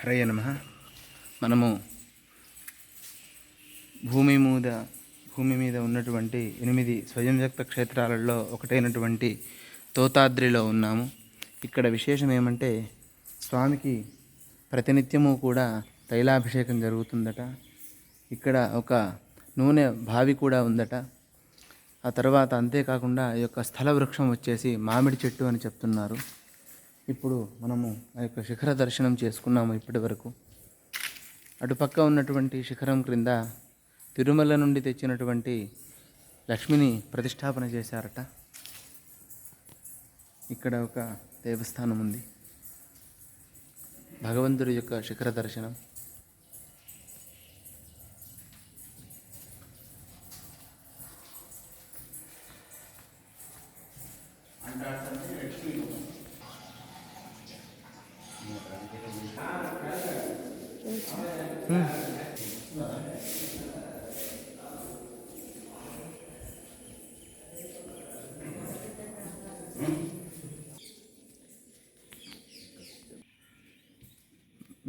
హరయ నమః. మనము భూమి మీద ఉన్నటువంటి 8 స్వయం వ్యక్త క్షేత్రాలలో ఒకటైనటువంటి తోతాద్రిలో ఉన్నాము. ఇక్కడ విశేషం ఏమంటే స్వామికి ప్రతినిత్యము కూడా తైలాభిషేకం జరుగుతుందట. ఇక్కడ ఒక నూనె బావి కూడా ఉందట. ఆ తర్వాత అంతేకాకుండా ఈ యొక్క స్థల వృక్షం వచ్చేసి మామిడి చెట్టు అని చెప్తున్నారు. ఇప్పుడు మనము ఆ యొక్క శిఖర దర్శనం చేసుకున్నాము ఇప్పటి వరకు. అటుపక్క ఉన్నటువంటి శిఖరం క్రింద తిరుమల నుండి తెచ్చినటువంటి లక్ష్మిని ప్రతిష్టాపన చేశారట. ఇక్కడ ఒక దేవస్థానం ఉంది. భగవంతుడి యొక్క శిఖర దర్శనం.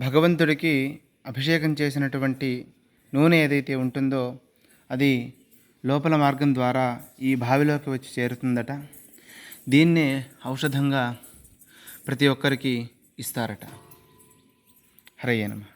భగవంతుడికి అభిషేకం చేసినటువంటి నూనె ఏదైతే ఉంటుందో అది లోపల మార్గం ద్వారా ఈ బావిలోకి వచ్చి చేరుతుందట. దీన్నే ఔషధంగా ప్రతి ఒక్కరికి ఇస్తారట. హరయే నమః.